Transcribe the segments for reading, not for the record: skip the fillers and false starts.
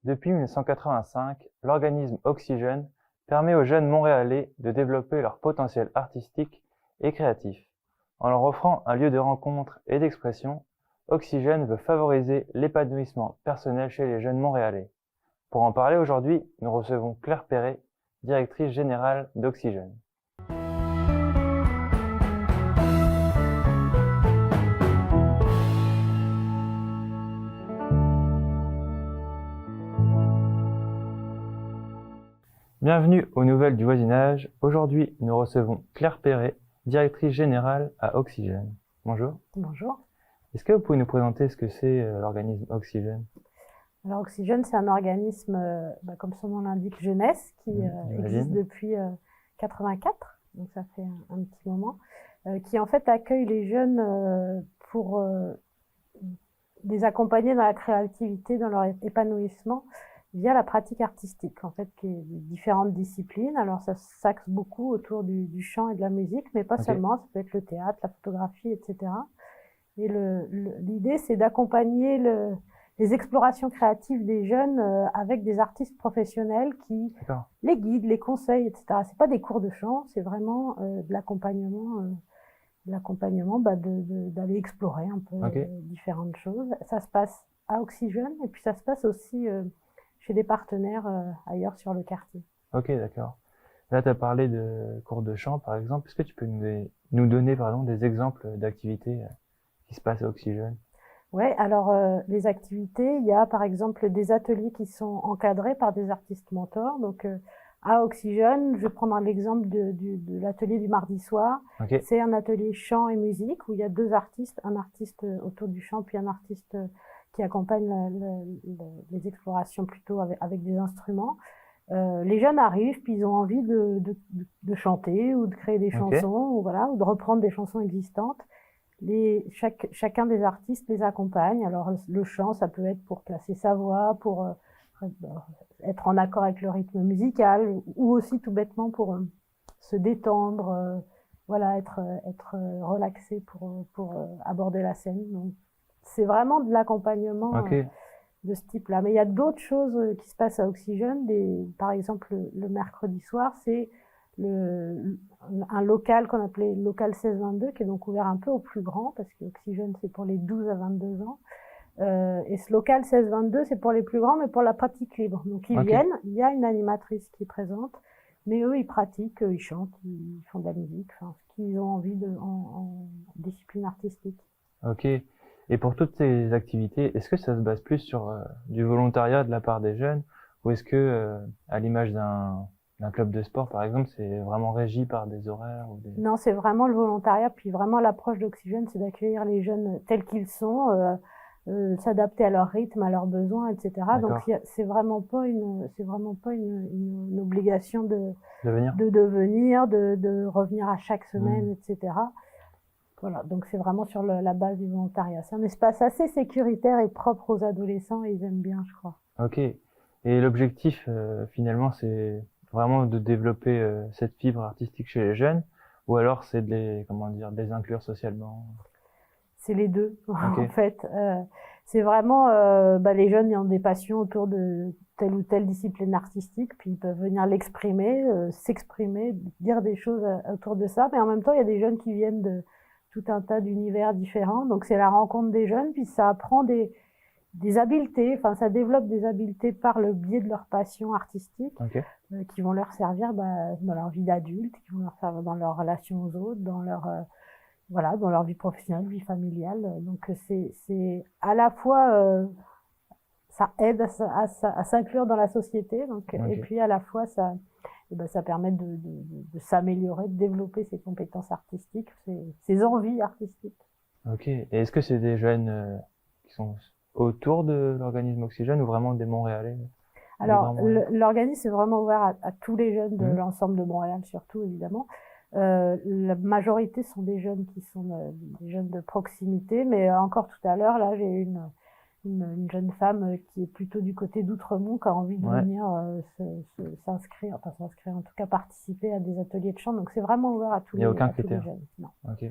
Depuis 1985, l'organisme Oxygène permet aux jeunes Montréalais de développer leur potentiel artistique et créatif. En leur offrant un lieu de rencontre et d'expression, Oxygène veut favoriser l'épanouissement personnel chez les jeunes Montréalais. Pour en parler aujourd'hui, nous recevons Claire Perret, directrice générale d'Oxygène. Bienvenue aux Nouvelles du Voisinage. Aujourd'hui, nous recevons Claire Perret, directrice générale à Oxygène. Bonjour. Bonjour. Est-ce que vous pouvez nous présenter ce que c'est l'organisme Oxygène? Alors Oxygène, c'est un organisme, comme son nom l'indique, jeunesse, qui existe depuis 84, donc ça fait un petit moment, qui en fait accueille les jeunes pour les accompagner dans la créativité, dans leur épanouissement via la pratique artistique, en fait, qui est de différentes disciplines. Alors ça s'axe beaucoup autour du chant et de la musique, mais pas seulement, ça peut être le théâtre, la photographie, etc. Et l'idée, c'est d'accompagner les explorations créatives des jeunes avec des artistes professionnels qui les guident, les conseillent, etc. C'est pas des cours de chant, c'est vraiment de l'accompagnement, d'aller explorer un peu différentes choses. Ça se passe à Oxygène et puis ça se passe aussi chez des partenaires ailleurs sur le quartier. Ok, d'accord. Là, tu as parlé de cours de chant, par exemple. Est-ce que tu peux nous donner des exemples d'activités qui se passent à Oxygène? Ouais, alors les activités, il y a par exemple des ateliers qui sont encadrés par des artistes mentors. Donc à Oxygène, je vais prendre l'exemple de l'atelier du mardi soir. C'est un atelier chant et musique où il y a deux artistes, un artiste autour du chant puis un artiste qui accompagne les explorations plutôt avec des instruments. Les jeunes arrivent puis ils ont envie de chanter ou de créer des chansons ou voilà, ou de reprendre des chansons existantes. Chacun des artistes les accompagne. Alors le chant, ça peut être pour placer sa voix, pour être en accord avec le rythme musical, ou aussi tout bêtement pour se détendre, voilà, être relaxé pour aborder la scène. Donc c'est vraiment de l'accompagnement de ce type-là. Mais il y a d'autres choses qui se passent à Oxygène. Par exemple, le mercredi soir, c'est un local qu'on appelait local 16-22, qui est donc ouvert un peu aux plus grands, parce que Oxygène, c'est pour les 12 à 22 ans. Et ce local 16-22, c'est pour les plus grands, mais pour la pratique libre. Donc ils viennent, il y a une animatrice qui est présente, mais eux, ils pratiquent, ils chantent, ils font de la musique, enfin, ce qu'ils ont envie en discipline artistique. Ok. Et pour toutes ces activités, est-ce que ça se base plus sur du volontariat de la part des jeunes, ou est-ce que, à l'image d'un club de sport, par exemple, c'est vraiment régi par des horaires Non, c'est vraiment le volontariat, puis vraiment l'approche d'Oxygène, c'est d'accueillir les jeunes tels qu'ils sont, s'adapter à leur rythme, à leurs besoins, etc. Donc c'est vraiment pas une obligation de venir, de revenir à chaque semaine, etc. Voilà, donc c'est vraiment sur la base du volontariat. C'est un espace assez sécuritaire et propre aux adolescents et ils aiment bien, je crois. Ok. Et l'objectif, finalement, c'est vraiment de développer cette fibre artistique chez les jeunes, ou alors c'est de les inclure socialement? C'est les deux, en fait. C'est vraiment, les jeunes ont des passions autour de telle ou telle discipline artistique, puis ils peuvent venir l'exprimer, s'exprimer, dire des choses autour de ça. Mais en même temps, il y a des jeunes qui viennent de tout un tas d'univers différents. Donc c'est la rencontre des jeunes, puis ça apprend des habiletés, enfin ça développe des habiletés par le biais de leur passion artistique, qui vont leur servir dans leur vie d'adulte, qui vont leur servir dans leur relation aux autres, dans leur vie professionnelle, vie familiale. Donc c'est à la fois ça aide à s'inclure dans la société, donc et puis à la fois ça permet de s'améliorer, de développer ses compétences artistiques, ses envies artistiques. Ok. Et est-ce que c'est des jeunes qui sont autour de l'organisme Oxygène ou vraiment des Montréalais? Alors, l'organisme est vraiment ouvert à tous les jeunes de l'ensemble de Montréal, surtout, évidemment. La majorité sont des jeunes qui sont des jeunes de proximité, mais encore tout à l'heure, là, j'ai une jeune femme qui est plutôt du côté d'Outremont, qui a envie de venir s'inscrire, en tout cas participer à des ateliers de chant. Donc, c'est vraiment ouvert à tous les jeunes. Il n'y a aucun critère. Non. Ok.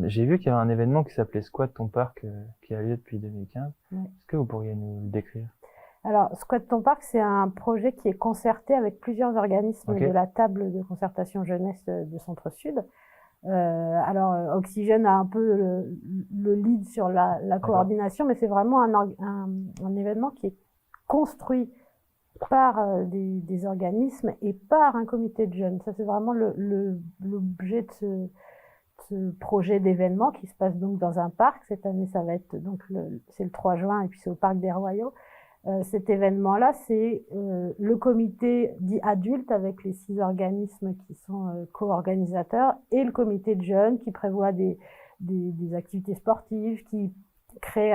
J'ai vu qu'il y avait un événement qui s'appelait Squat ton parc qui a lieu depuis 2015. Est-ce que vous pourriez nous le décrire? Alors, Squat Ton Parc, c'est un projet qui est concerté avec plusieurs organismes de la table de concertation jeunesse du Centre-Sud. Alors, Oxygène a un peu le lead sur la coordination, mais c'est vraiment un événement qui est construit par des organismes et par un comité de jeunes. Ça, c'est vraiment l'objet de ce projet d'événement qui se passe donc dans un parc. Cette année, ça va être donc c'est le 3 juin et puis c'est au Parc des Royaux. Cet événement-là, c'est le comité dit adulte avec les 6 organismes qui sont co-organisateurs et le comité de jeunes qui prévoit des activités sportives, qui crée,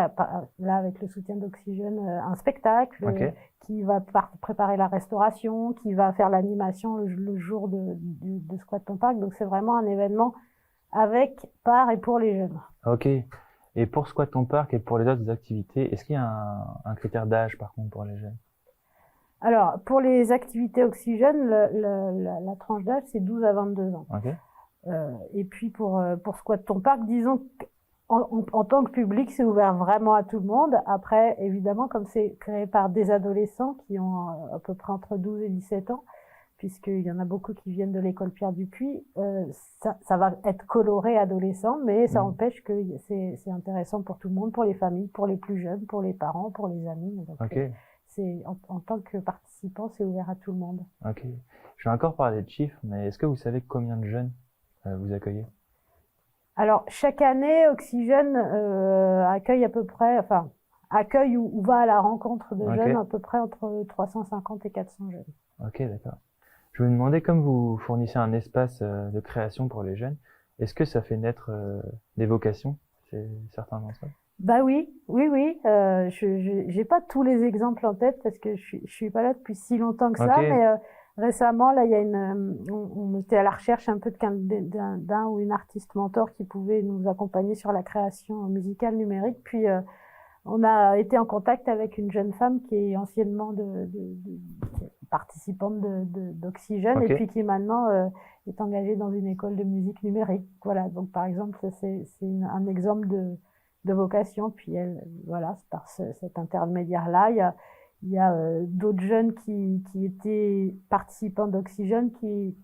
là avec le soutien d'Oxygène, un spectacle, qui va préparer la restauration, qui va faire l'animation le jour de Squat Ton Parc. Donc c'est vraiment un événement avec, par et pour les jeunes. Ok. Et pour Squat Ton Parc et pour les autres activités, est-ce qu'il y a un critère d'âge par contre pour les jeunes? Alors, pour les activités Oxygène, la tranche d'âge, c'est 12 à 22 ans. Okay. Et puis pour Squat Ton Parc, disons qu'en tant que public, c'est ouvert vraiment à tout le monde. Après, évidemment, comme c'est créé par des adolescents qui ont à peu près entre 12 et 17 ans, puisqu'il y en a beaucoup qui viennent de l'école Pierre Dupuis, ça va être coloré adolescent, mais ça empêche que c'est intéressant pour tout le monde, pour les familles, pour les plus jeunes, pour les parents, pour les amis. Donc, c'est en tant que participant, c'est ouvert à tout le monde. Ok. Je vais encore parler de chiffres, mais est-ce que vous savez combien de jeunes vous accueillez? Alors, chaque année, Oxygène accueille à peu près, accueille ou va à la rencontre de jeunes à peu près entre 350 et 400 jeunes. Ok, d'accord. Je me demandais, comme vous fournissez un espace de création pour les jeunes, est-ce que ça fait naître des vocations chez certains d'entre eux? Bah oui. J'ai pas tous les exemples en tête parce que je suis pas là depuis si longtemps que ça, mais récemment, là, il y a on était à la recherche un peu d'un ou une artiste mentor qui pouvait nous accompagner sur la création musicale numérique. Puis, on a été en contact avec une jeune femme qui est anciennement participante d'Oxygène et puis qui maintenant est engagée dans une école de musique numérique. Voilà. Donc, par exemple, c'est un exemple de vocation. Puis voilà, par cet intermédiaire-là, il y a d'autres jeunes qui étaient participants d'Oxygène qui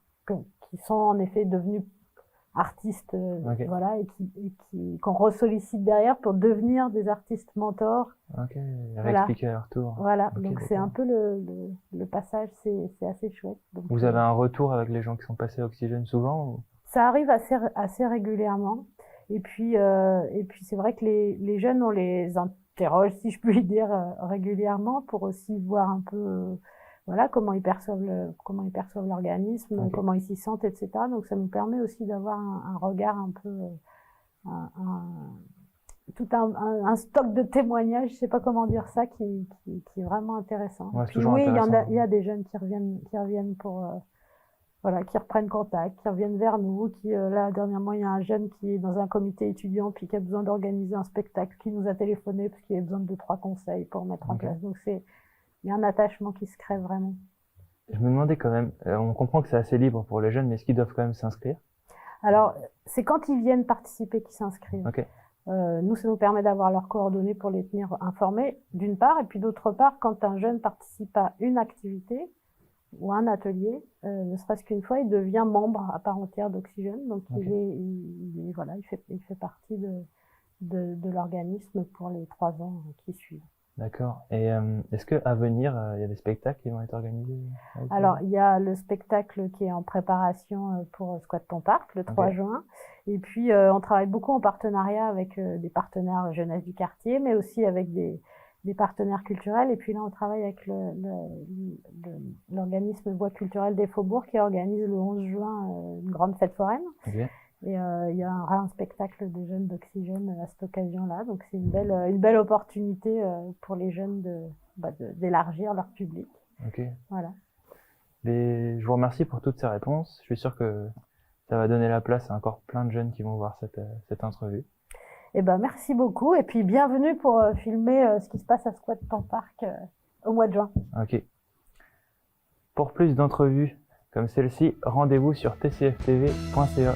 sont en effet devenus artistes, voilà, et qu'on ressollicite derrière pour devenir des artistes mentors. Ok, réexpliquer à leur tour. Voilà, donc c'est un peu le passage, c'est assez chouette. Donc, vous avez un retour avec les gens qui sont passés à Oxygène souvent ou... Ça arrive assez régulièrement. Et puis c'est vrai que les jeunes, on les interroge, si je puis dire, régulièrement pour aussi voir un peu voilà comment ils perçoivent l'organisme, comment ils s'y sentent, etc. Donc ça nous permet aussi d'avoir un regard un peu tout un stock de témoignages, je sais pas comment dire ça, qui est vraiment intéressant. Ouais, puis oui, il y a des jeunes qui reviennent pour voilà, qui reprennent contact, qui reviennent vers nous, là, dernièrement, il y a un jeune qui est dans un comité étudiant, puis qui a besoin d'organiser un spectacle, qui nous a téléphoné, parce qu'il a besoin de 2-3 conseils pour mettre en place. Donc il y a un attachement qui se crée vraiment. Je me demandais quand même, on comprend que c'est assez libre pour les jeunes, mais est-ce qu'ils doivent quand même s'inscrire? Alors, c'est quand ils viennent participer qu'ils s'inscrivent. Nous, ça nous permet d'avoir leurs coordonnées pour les tenir informés, d'une part, et puis d'autre part, quand un jeune participe à une activité, ou un atelier, ne serait-ce qu'une fois, il devient membre à part entière d'Oxygène. Donc il fait partie de l'organisme pour les 3 ans qui suivent. D'accord. Et est-ce que à venir, il y a des spectacles qui vont être organisés? Alors, il y a le spectacle qui est en préparation pour Squat Ton Parc, le 3 juin. Et puis, on travaille beaucoup en partenariat avec des partenaires jeunesse du quartier, mais aussi avec des partenaires culturels. Et puis là, on travaille avec l'organisme Bois culturel des Faubourgs qui organise le 11 juin une grande fête foraine. Et il y a un spectacle des jeunes d'Oxygène à cette occasion-là. Donc c'est une belle opportunité pour les jeunes d'élargir leur public. Voilà. Je vous remercie pour toutes ces réponses. Je suis sûr que ça va donner la place à encore plein de jeunes qui vont voir cette entrevue. Eh ben, merci beaucoup. Et puis, bienvenue pour filmer ce qui se passe à Squat Ton Parc au mois de juin. Ok. Pour plus d'entrevues comme celle-ci, rendez-vous sur tcftv.ca.